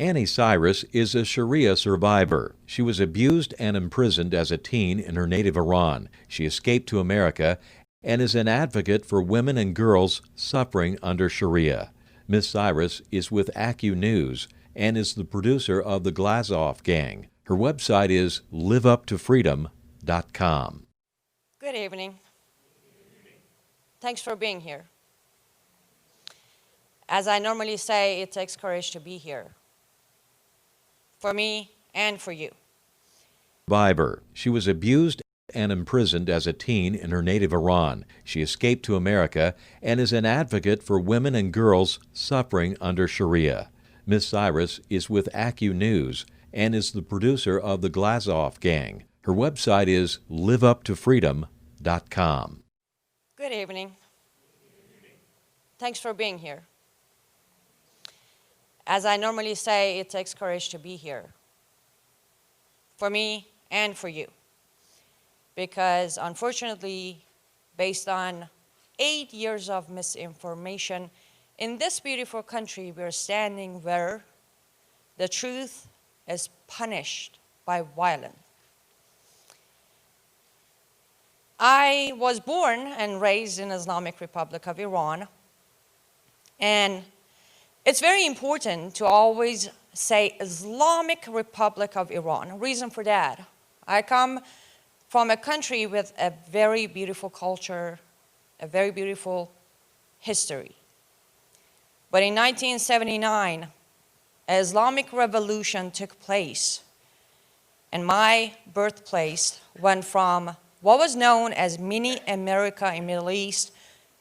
Annie Cyrus is a Sharia survivor. She was abused and imprisoned as a teen in her native Iran. She escaped to America and is an advocate for women and girls suffering under Sharia. Miss Cyrus is with ACU News and is the producer of the Glazoff Gang. Her website is liveuptofreedom.com. Good evening. Thanks for being here. As I normally say, it takes courage to be here. For me and for you. Survivor. She was abused and imprisoned as a teen in her native Iran. She escaped to America and is an advocate for women and girls suffering under Sharia. Miss Cyrus is with ACU News and is the producer of the Glazoff Gang. Her website is liveuptofreedom.com. Good evening. Thanks for being here. As I normally say, it takes courage to be here. For me and for you. Because unfortunately, based on 8 years of misinformation, in this beautiful country, we're standing where the truth is punished by violence. I was born and raised in Islamic Republic of Iran, and it's very important to always say Islamic Republic of Iran. Reason for that, I come from a country with a very beautiful culture, a very beautiful history. But in 1979, an Islamic revolution took place, and my birthplace went from what was known as mini America in Middle East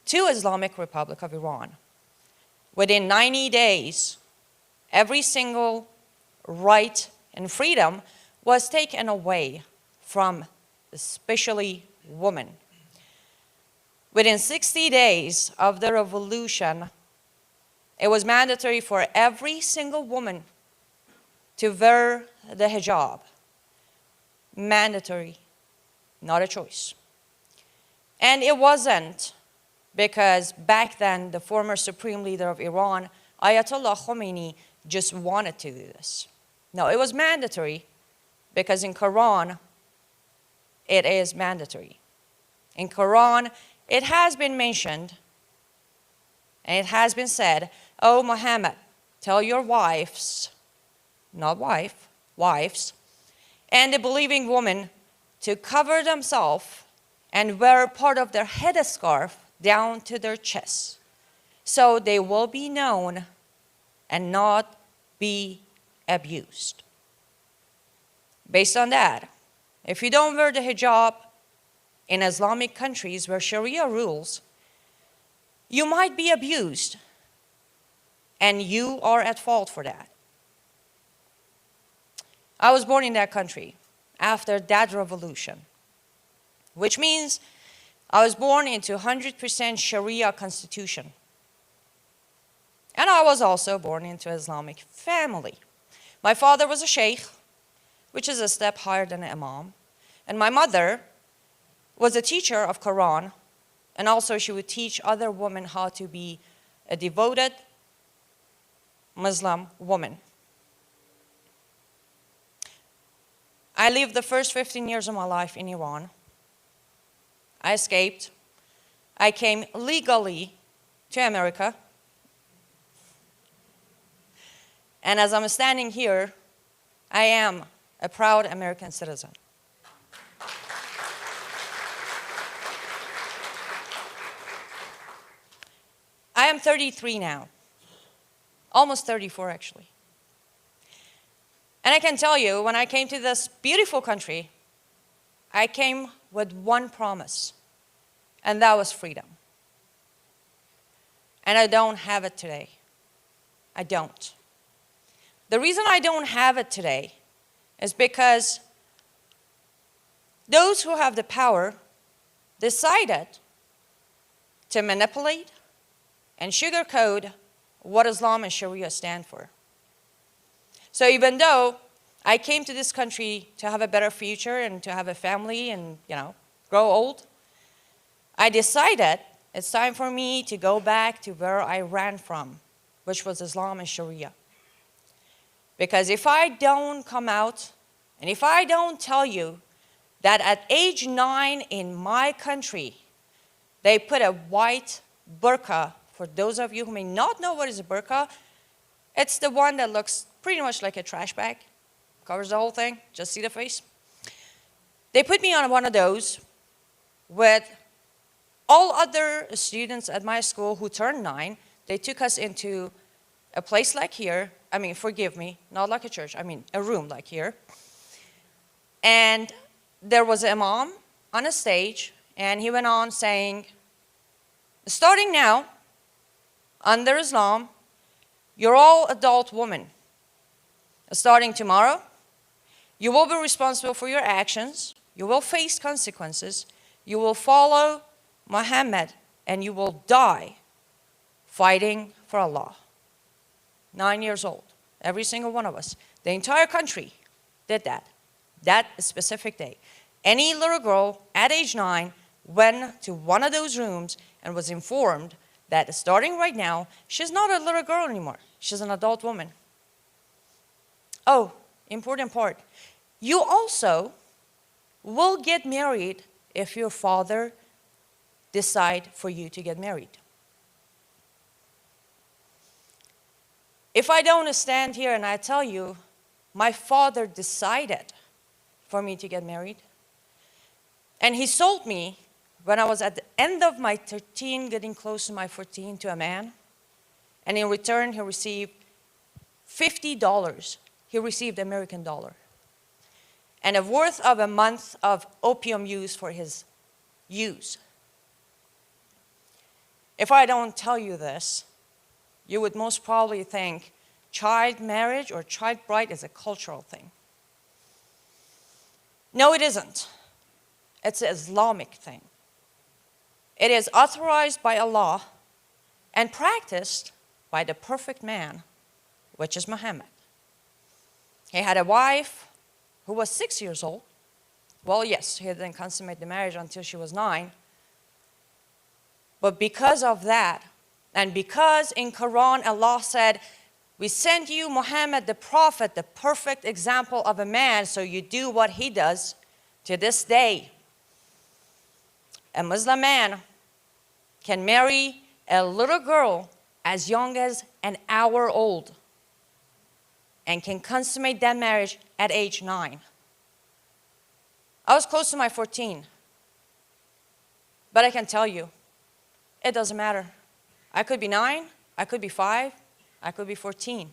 to Islamic Republic of Iran. Within 90 days, every single right and freedom was taken away from especially women. Within 60 days of the revolution, it was mandatory for every single woman to wear the hijab. Mandatory, not a choice. And it wasn't because back then the former supreme leader of Iran, Ayatollah Khomeini, just wanted to do this. No, it was mandatory because in Quran, it is mandatory. In Quran, it has been mentioned and it has been said, "Oh Muhammad, tell your wives," not wife, wives, "and the believing woman to cover themselves and wear part of their headscarf down to their chests, so they will be known and not be abused." Based on that, if you don't wear the hijab in Islamic countries where Sharia rules, you might be abused, and you are at fault for that. I was born in that country after that revolution, which means I was born into 100% Sharia constitution. And I was also born into Islamic family. My father was a sheikh, which is a step higher than an imam. And my mother was a teacher of Quran, and also she would teach other women how to be a devoted Muslim woman. I lived the first 15 years of my life in Iran. I escaped. I came legally to America. And as I'm standing here, I am a proud American citizen. I am 33 now, almost 34 actually. And I can tell you, when I came to this beautiful country, I came with one promise, and that was freedom. And I don't have it today. I don't. The reason I don't have it today is because those who have the power decided to manipulate and sugarcoat what Islam and Sharia stand for. So even though I came to this country to have a better future and to have a family and, grow old, I decided it's time for me to go back to where I ran from, which was Islam and Sharia. Because if I don't come out, and if I don't tell you that at age 9 in my country, they put a white burqa. For those of you who may not know what is a burqa, it's the one that looks pretty much like a trash bag. Covers the whole thing, just see the face. They put me on one of those with all other students at my school who turned 9. They took us into a place like here. I mean, forgive me, not like a church. I mean, a room like here. And there was an imam on a stage, and he went on saying, starting now, under Islam, you're all adult women. Starting tomorrow, you will be responsible for your actions. You will face consequences. You will follow Muhammad, and you will die fighting for Allah. 9 years old, every single one of us. The entire country did that specific day. Any little girl at age 9 went to one of those rooms and was informed that starting right now, she's not a little girl anymore. She's an adult woman. Oh, important part. You also will get married if your father decide for you to get married. If I don't stand here and I tell you, my father decided for me to get married, and he sold me when I was at the end of my 13, getting close to my 14, to a man, and in return he received $50. He received American dollar, and a worth of a month of opium use for his use. If I don't tell you this, you would most probably think child marriage or child bride is a cultural thing. No, it isn't. It's an Islamic thing. It is authorized by Allah and practiced by the perfect man, which is Muhammad. He had a wife who was 6 years old. Well, yes, he didn't consummate the marriage until she was 9. But because of that, and because in Quran Allah said, we sent you Muhammad the prophet, the perfect example of a man, so you do what he does. To this day, a Muslim man can marry a little girl as young as an hour old and can consummate that marriage at age 9. I was close to my 14, but I can tell you, it doesn't matter. I could be 9, I could be 5, I could be 14.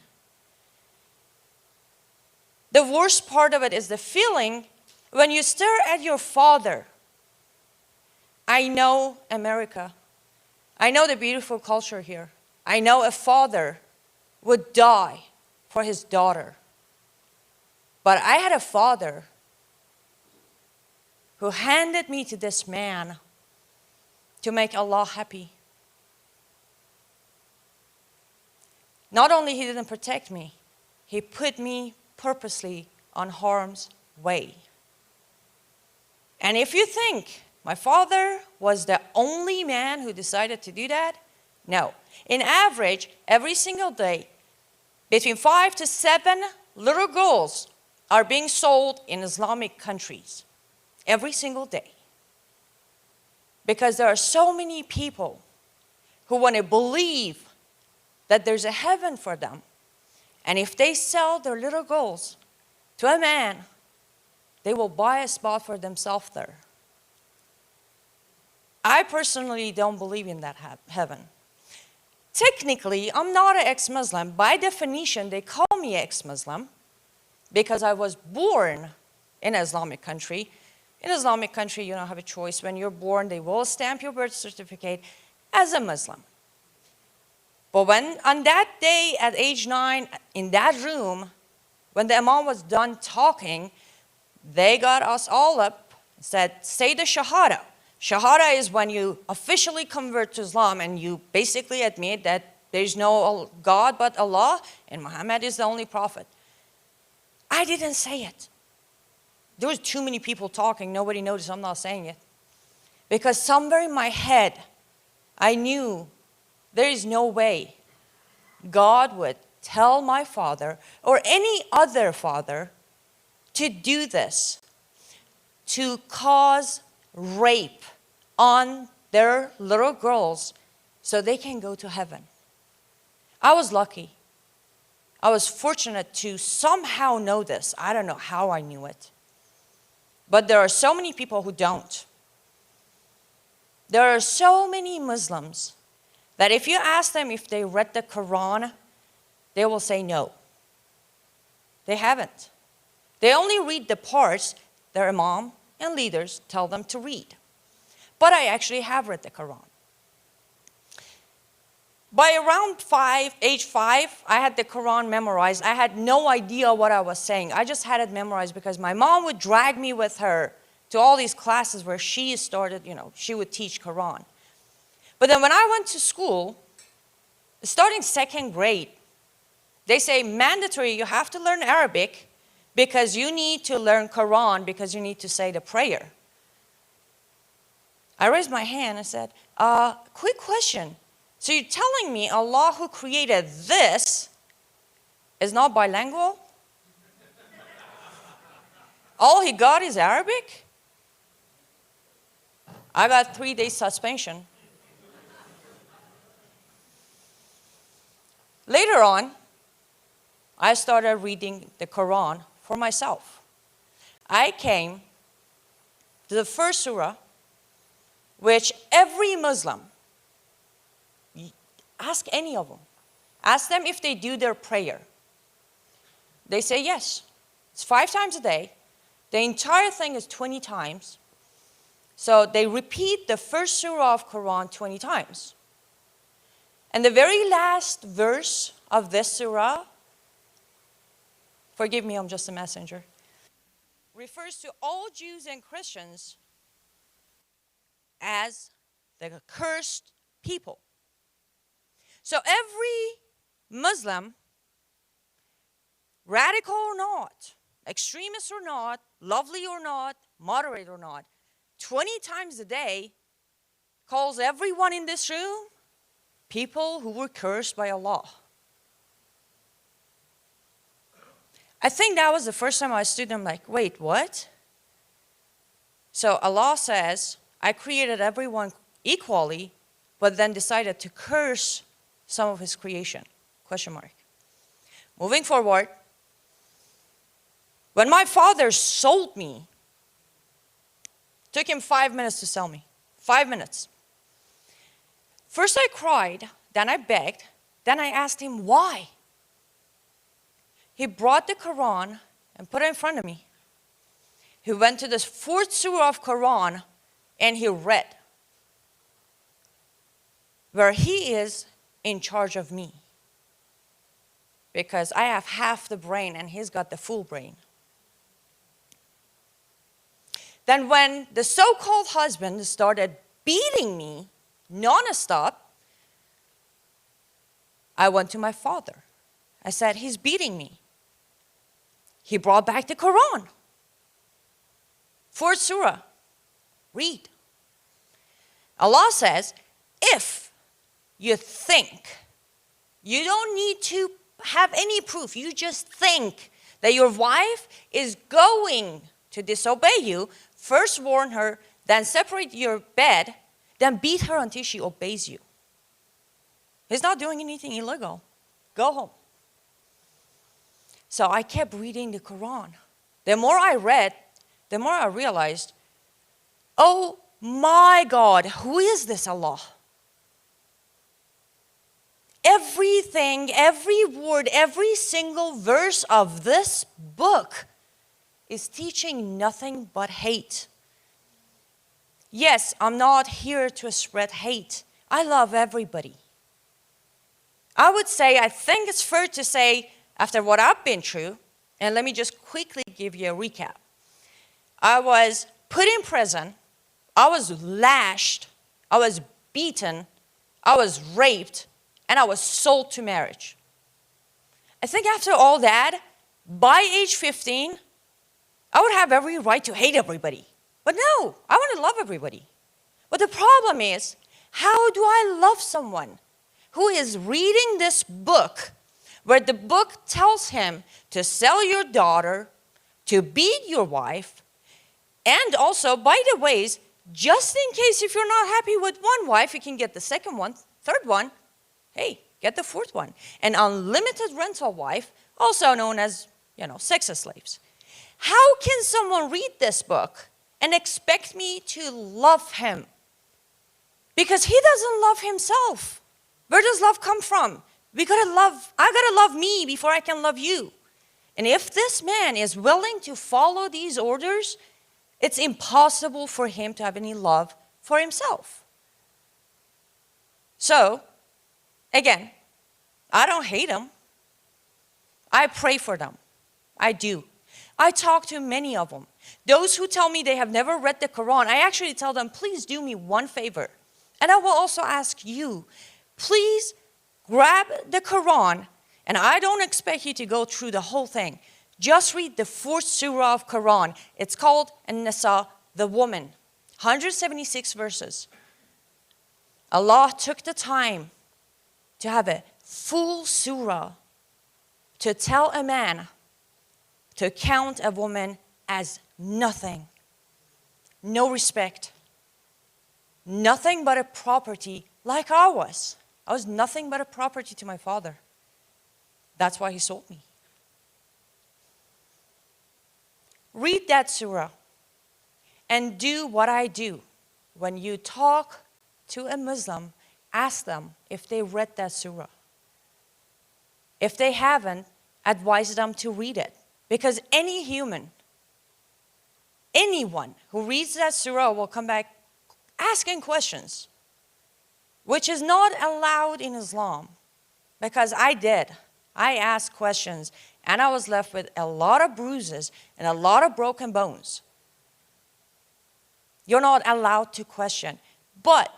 The worst part of it is the feeling when you stare at your father. I know America. I know the beautiful culture here. I know a father would die for his daughter. But I had a father who handed me to this man to make Allah happy. Not only he didn't protect me, he put me purposely on harm's way. And if you think my father was the only man who decided to do that, no. In average, every single day, between 5 to 7 little girls are being sold in Islamic countries. Every single day. Because there are so many people who want to believe that there's a heaven for them. And if they sell their little girls to a man, they will buy a spot for themselves there. I personally don't believe in that heaven. Technically, I'm not an ex-Muslim. By definition, they call me ex-Muslim because I was born in an Islamic country. In an Islamic country, you don't have a choice. When you're born, they will stamp your birth certificate as a Muslim. But when, on that day at age 9, in that room, when the imam was done talking, they got us all up and said, say the Shahada. Shahada is when you officially convert to Islam and you basically admit that there's no God but Allah and Muhammad is the only prophet. I didn't say it. There was too many people talking. Nobody noticed I'm not saying it. Because somewhere in my head, I knew there is no way God would tell my father or any other father to do this, to cause rape on their little girls so they can go to heaven. I was lucky. I was fortunate to somehow know this. I don't know how I knew it. But there are so many people who don't. There are so many Muslims that if you ask them if they read the Quran, they will say no. They haven't. They only read the parts their imam and leaders tell them to read. But I actually have read the Quran. By around age 5, I had the Quran memorized. I had no idea what I was saying. I just had it memorized because my mom would drag me with her to all these classes where she started, she would teach Quran. But then when I went to school, starting 2nd grade, they say mandatory, you have to learn Arabic because you need to learn Quran because you need to say the prayer. I raised my hand and said, quick question. So you're telling me Allah who created this is not bilingual? All he got is Arabic? I got 3 days suspension. Later on, I started reading the Quran for myself. I came to the first surah, which every Muslim, ask any of them, ask them if they do their prayer. They say yes. It's 5 times a day. The entire thing is 20 times. So they repeat the first surah of Quran 20 times. And the very last verse of this surah, forgive me, I'm just a messenger, refers to all Jews and Christians as the cursed people. So every Muslim, radical or not, extremist or not, lovely or not, moderate or not, 20 times a day calls everyone in this room people who were cursed by Allah. I think that was the first time I stood there, I'm like, wait, what? So Allah says, I created everyone equally, but then decided to curse some of his creation, question mark. Moving forward, when my father sold me, took him 5 minutes to sell me, 5 minutes. First I cried, then I begged, then I asked him why. He brought the Quran and put it in front of me. He went to the 4th surah of Quran and he read, where he is in charge of me. Because I have half the brain and he's got the full brain. Then when the so-called husband started beating me non-stop, I went to my father. I said, he's beating me. He brought back the Quran. 4th surah, read. Allah says, if you think, you don't need to have any proof, you just think that your wife is going to disobey you, first warn her, then separate your bed, then beat her until she obeys you. He's not doing anything illegal. Go home. So I kept reading the Quran. The more I read, the more I realized, oh my God, who is this Allah? Everything, every word, every single verse of this book is teaching nothing but hate. Yes, I'm not here to spread hate. I love everybody. I would say, I think it's fair to say, after what I've been through, and let me just quickly give you a recap. I was put in prison, I was lashed, I was beaten, I was raped, and I was sold to marriage. I think after all that, by age 15, I would have every right to hate everybody. But no, I want to love everybody. But the problem is, how do I love someone who is reading this book where the book tells him to sell your daughter, to beat your wife, and also, by the ways, just in case if you're not happy with one wife, you can get the second one, third one, hey, get the fourth one. An unlimited rental wife, also known as, sex slaves. How can someone read this book and expect me to love him? Because he doesn't love himself. Where does love come from? I gotta love me before I can love you. And if this man is willing to follow these orders, it's impossible for him to have any love for himself. So, again, I don't hate them. I pray for them. I do. I talk to many of them. Those who tell me they have never read the Quran, I actually tell them, please do me one favor. And I will also ask you, please grab the Quran, and I don't expect you to go through the whole thing. Just read the 4th surah of Quran. It's called An-Nisa, the woman. 176 verses. Allah took the time to have a full surah to tell a man to count a woman as nothing. No respect. Nothing but a property like I was. I was nothing but a property to my father. That's why he sold me. Read that surah and do what I do. When you talk to a Muslim, ask them if they read that surah. If they haven't, advise them to read it. Because any human, anyone who reads that surah will come back asking questions, which is not allowed in Islam. Because I did. I asked questions, and I was left with a lot of bruises and a lot of broken bones. You're not allowed to question. But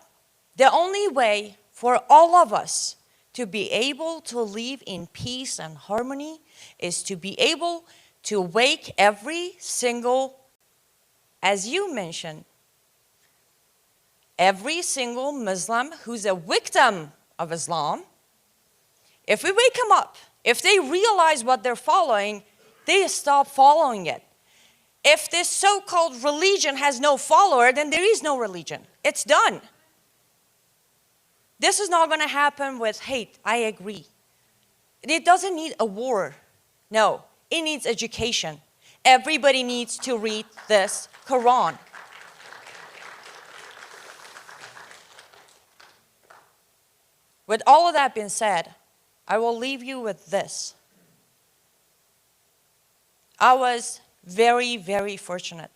the only way for all of us to be able to live in peace and harmony is to be able to wake every single, as you mentioned, every single Muslim who's a victim of Islam. If we wake them up, if they realize what they're following, they stop following it. If this so-called religion has no follower, then there is no religion. It's done. This is not going to happen with hate. I agree. It doesn't need a war. No, it needs education. Everybody needs to read this Quran. With all of that being said, I will leave you with this. I was very, very fortunate.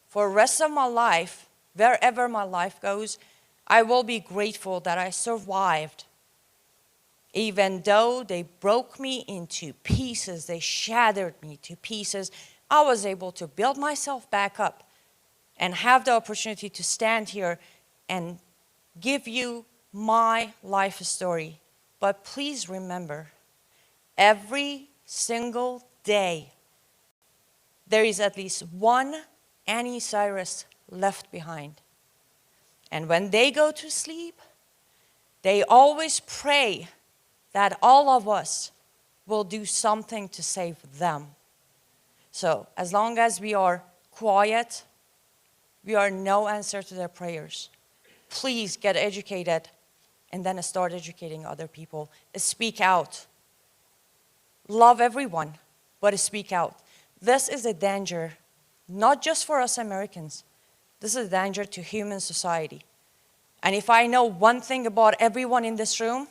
For the rest of my life, wherever my life goes, I will be grateful that I survived. Even though they broke me into pieces, they shattered me to pieces, I was able to build myself back up and have the opportunity to stand here and give you my life story. But please remember, every single day, there is at least one Anni Cyrus left behind. And when they go to sleep, they always pray that all of us will do something to save them. So as long as we are quiet, we are no answer to their prayers. Please get educated and then start educating other people. Speak out. Love everyone, but speak out. This is a danger, not just for us Americans. This is a danger to human society. And if I know one thing about everyone in this room,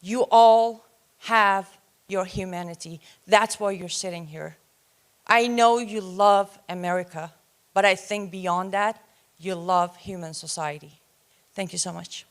you all have your humanity. That's why you're sitting here. I know you love America, but I think beyond that, you love human society. Thank you so much.